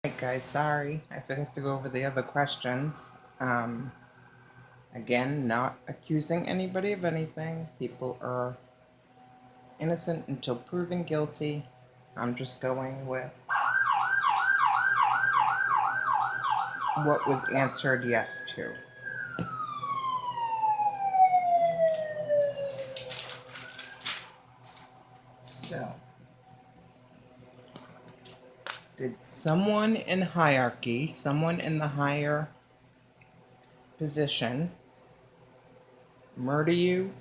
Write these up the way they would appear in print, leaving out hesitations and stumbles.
Hey guys, sorry, I forgot to go over the other questions. Again, not accusing anybody of anything. People are innocent until proven guilty. I'm just going with what was answered yes to. So, did someone in hierarchy, someone in the higher position, murder you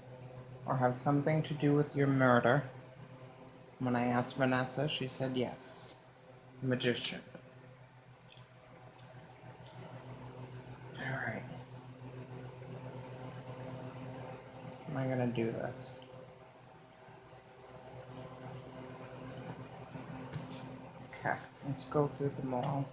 or have something to do with your murder? When I asked Vanessa, she said yes. Magician. Alright. How am I gonna do this? Okay, let's go through them all.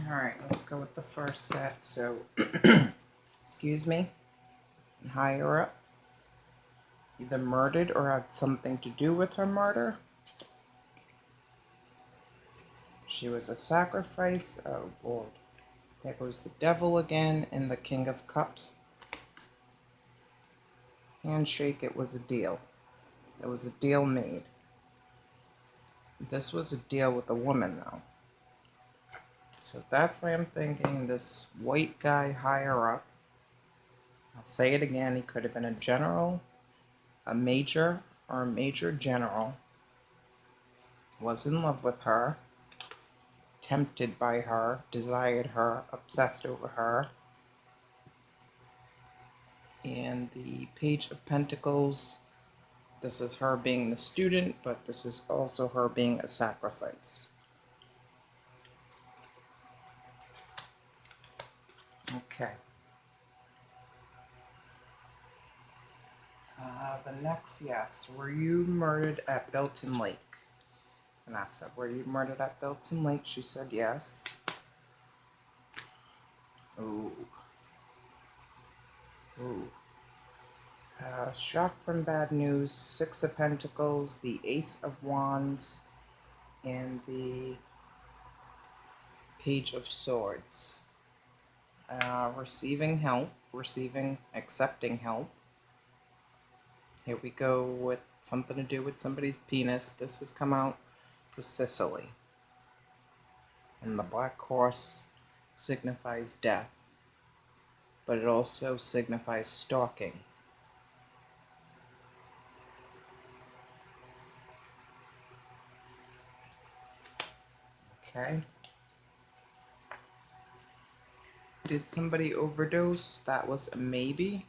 Alright, let's go with the first set. So, excuse me, higher up, either murdered or had something to do with her murder. She was a sacrifice. Oh Lord, there goes the devil again and the King of Cups. Handshake, it was a deal. There was a deal made. This was a deal with a woman though. So that's why I'm thinking this white guy higher up, I'll say it again, he could have been a general, a major, or a major general, was in love with her, tempted by her, desired her, obsessed over her. And the Page of Pentacles, this is her being the student, but this is also her being a sacrifice. Okay. The next, yes. Were you murdered at Belton Lake? Vanessa, were you murdered at Belton Lake? She said yes. Ooh. Ooh. Shock from bad news, Six of Pentacles, the Ace of Wands, and the Page of Swords. Receiving help, accepting help. Here we go with something to do with somebody's penis. This has come out for Sicily. And the black horse signifies death, but it also signifies stalking. Okay. Did somebody overdose? That was a maybe.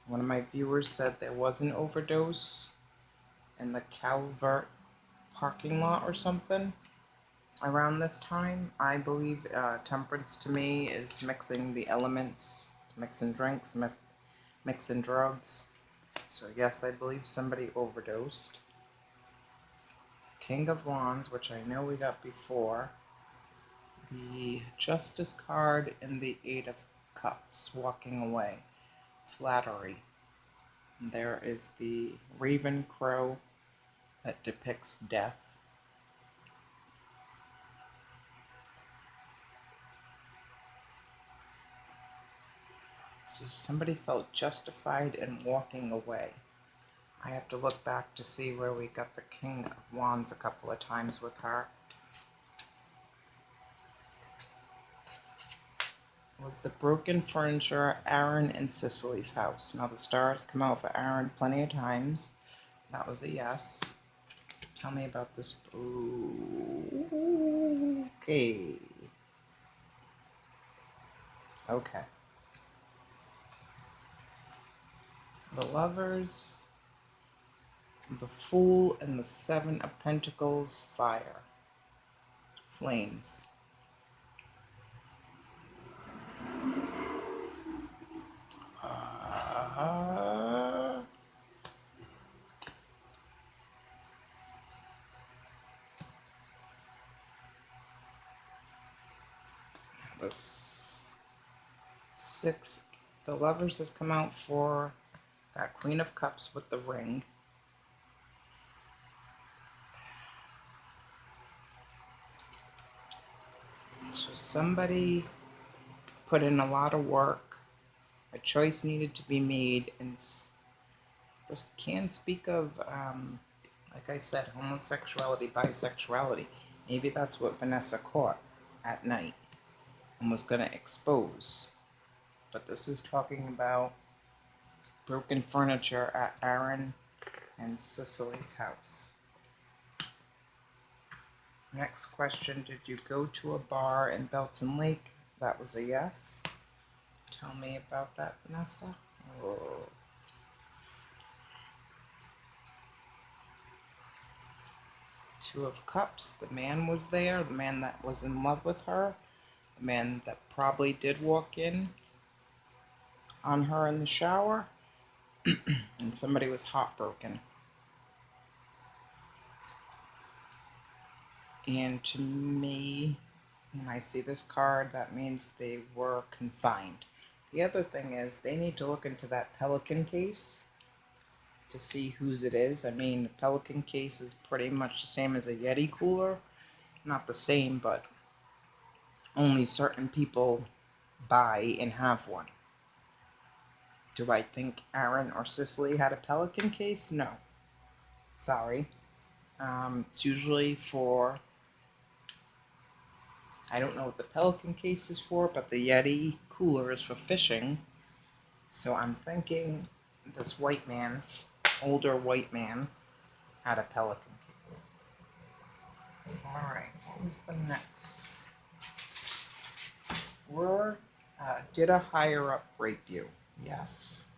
One of my viewers said there was an overdose in the Calvert parking lot or something around this time. I believe temperance to me is mixing the elements, mixing drinks, mixing drugs. So yes, I believe somebody overdosed. King of Wands, which I know we got before, the Justice card, and the Eight of Cups, walking away, flattery. And there is the Raven Crow that depicts death. So somebody felt justified in walking away. I have to look back to see where we got the King of Wands a couple of times with her. It was the broken furniture, Aaron and Cicely's house. Now the stars come out for Aaron plenty of times. That was a yes. Tell me about this. Ooh, okay. Okay. The Lovers, the Fool, and the Seven of Pentacles, fire. Flames. The Six, the Lovers has come out for that Queen of Cups with the ring. So somebody put in a lot of work. A choice needed to be made, and this can speak of, like I said, homosexuality, bisexuality. Maybe that's what Vanessa caught at night and was going to expose. But this is talking about broken furniture at Aaron and Cicely's house. Next question, did you go to a bar in Belton Lake? That was a yes. Tell me about that, Vanessa. Oh. Two of Cups, the man was there, the man that was in love with her, the man that probably did walk in on her in the shower, and somebody was heartbroken. And to me, when I see this card, that means they were confined. The other thing is, they need to look into that Pelican case to see whose it is. I mean, the Pelican case is pretty much the same as a Yeti cooler. Not the same, but only certain people buy and have one. Do I think Aaron or Cicely had a Pelican case? No. Sorry. It's usually for, I don't know what the Pelican case is for, but the Yeti cooler is for fishing. So I'm thinking this white man, older white man, had a Pelican case. Alright, what was the next? Did a higher up rape you? Yes.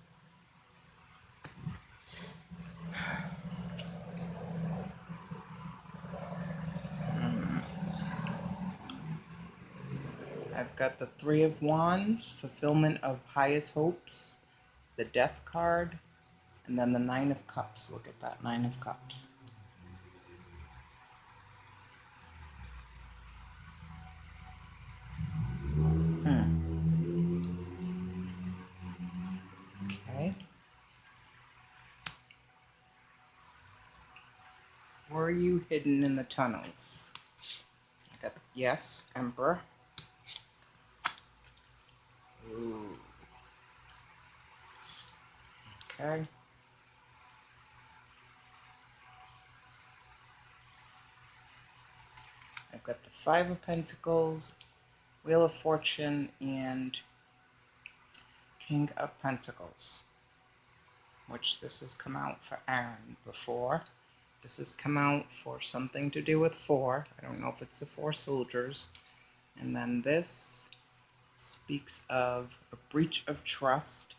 I've got the Three of Wands, fulfillment of highest hopes, the Death card, and then the Nine of Cups. Look at that, Nine of Cups. Okay. Were you hidden in the tunnels? I got, yes, Emperor. Ooh. Okay. I've got the Five of Pentacles, Wheel of Fortune, and King of Pentacles, which this has come out for Aaron before. This has come out for something to do with four. I don't know if it's the four soldiers. And then this speaks of a breach of trust.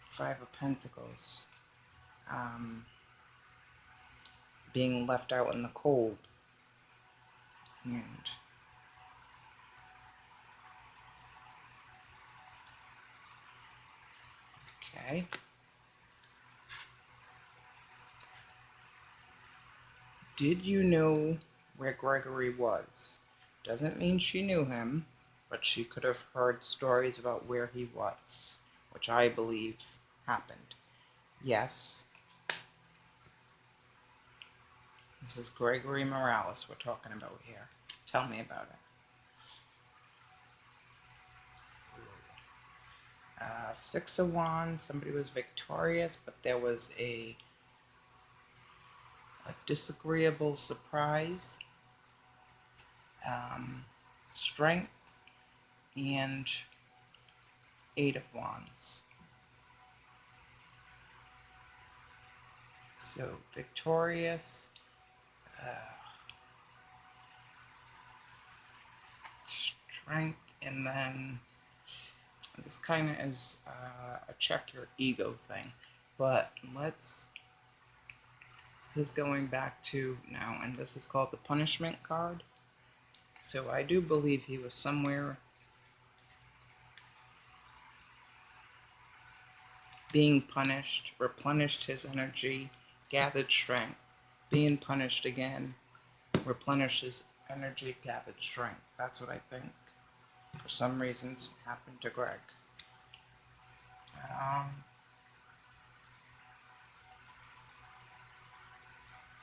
Five of Pentacles. Being left out in the cold. And okay. Did you know where Gregory was? Doesn't mean she knew him, but she could have heard stories about where he was, which I believe happened. Yes, this is Gregory Morales we're talking about here. Tell me about it. 6 of Wands, somebody was victorious, but there was a disagreeable surprise, strength, and 8 of Wands. So victorious, strength, and then this kind of is a check your ego thing. But this is going back to now, and this is called the punishment card. So I do believe he was somewhere being punished, replenished his energy, gathered strength, being punished again, replenished his energy, gathered strength. That's what I think, for some reasons, happened to Greg.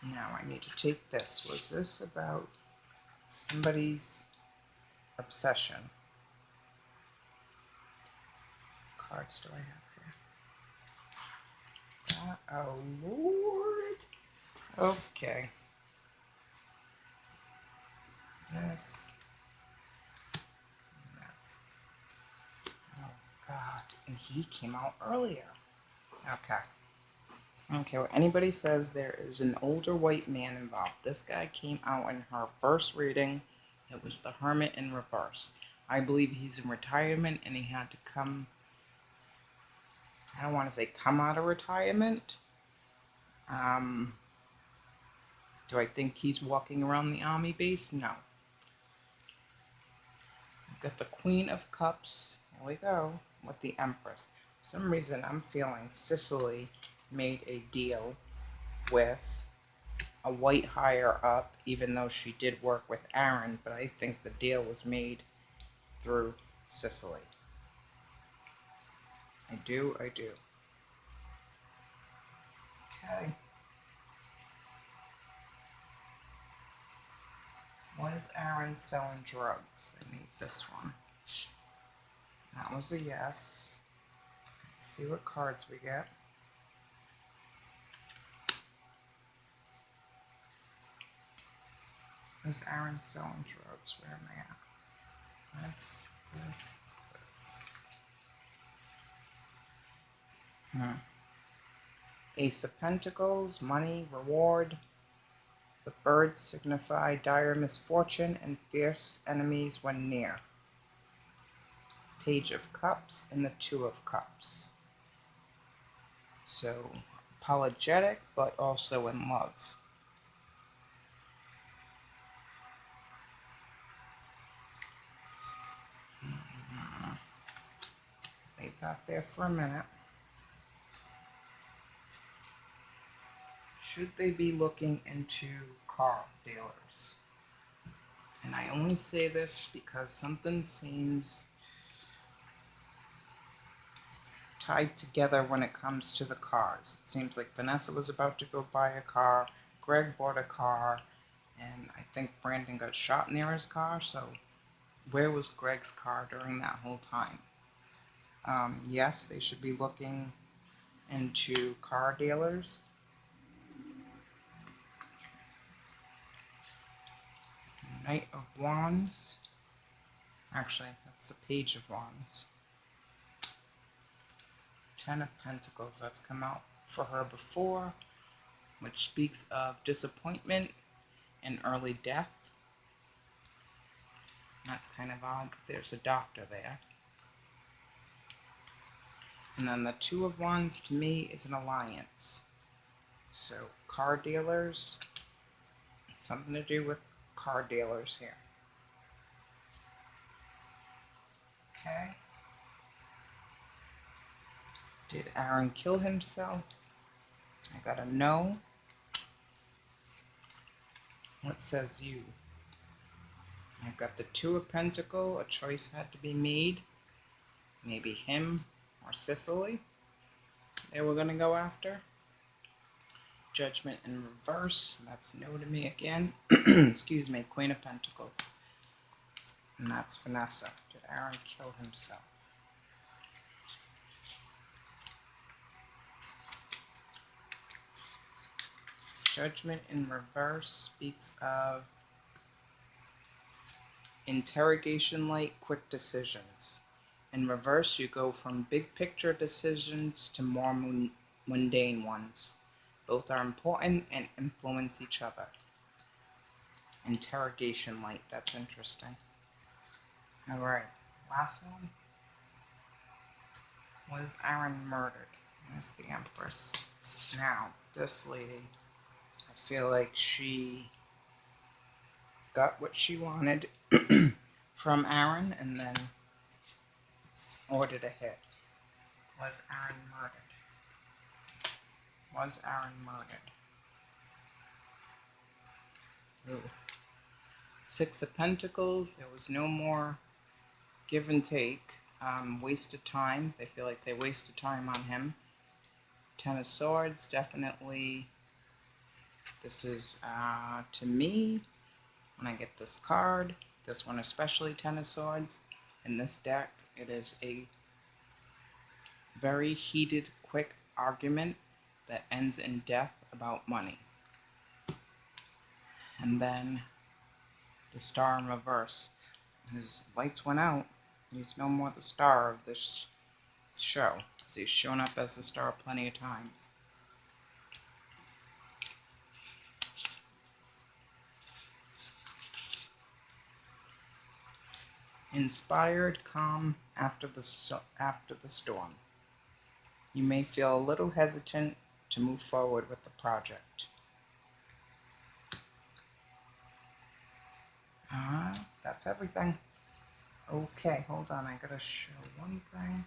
Now I need to take this. Was this about somebody's obsession? What cards do I have here? Oh, Lord. Okay. This. Oh, God. And he came out earlier. Okay. I don't care what anybody says, there is an older white man involved. This guy came out in her first reading. It was the Hermit in reverse. I believe he's in retirement and he had to come, I don't want to say come out of retirement. Do I think he's walking around the army base? No. We've got the Queen of Cups. Here we go. With the Empress. For some reason, I'm feeling Sicily made a deal with a white higher up, even though she did work with Aaron, but I think the deal was made through Sicily. I do. Okay. What is Aaron selling drugs? I need this one. That was a yes. Let's see what cards we get. Is Aaron selling drugs? Where am I at? This. Ace of Pentacles, money, reward. The birds signify dire misfortune and fierce enemies when near. Page of Cups and the Two of Cups. So, apologetic, but also in love. Leave that there for a minute. Should they be looking into car dealers? And I only say this because something seems tied together when it comes to the cars. It seems like Vanessa was about to go buy a car, Greg bought a car, and I think Brandon got shot near his car, so where was Greg's car during that whole time? Yes, they should be looking into car dealers. Knight of Wands. Actually, that's the Page of Wands. 10 of Pentacles. That's come out for her before, which speaks of disappointment and early death. That's kind of odd. There's a doctor there. And then the Two of Wands, to me, is an alliance. So, car dealers. Something to do with car dealers here. Okay. Did Aaron kill himself? I got a no. What says you? I've got the Two of Pentacles. A choice had to be made. Maybe him or Sicily they were going to go after. Judgment in reverse. That's no to me again. Excuse me. Queen of Pentacles. And that's Vanessa. Did Aaron kill himself? Judgment in reverse speaks of interrogation light, quick decisions. In reverse, you go from big picture decisions to more mundane ones. Both are important and influence each other. Interrogation light, that's interesting. Alright, last one. Was Aaron murdered? That's the Empress. Now, this lady, I feel like she got what she wanted from Aaron and then ordered a hit. Was Aaron murdered? Was Aaron murdered? Ooh. Six of Pentacles. There was no more give and take. Wasted time. They feel like they wasted time on him. Ten of Swords. Definitely. This is, to me, when I get this card, this one especially, Ten of Swords, in this deck, it is a very heated, quick argument that ends in death about money. And then the Star in reverse. His lights went out. He's no more the star of this show. So he's shown up as the star plenty of times. Inspired, calm after the storm. You may feel a little hesitant to move forward with the project. That's everything. Okay, hold on. I gotta show one thing.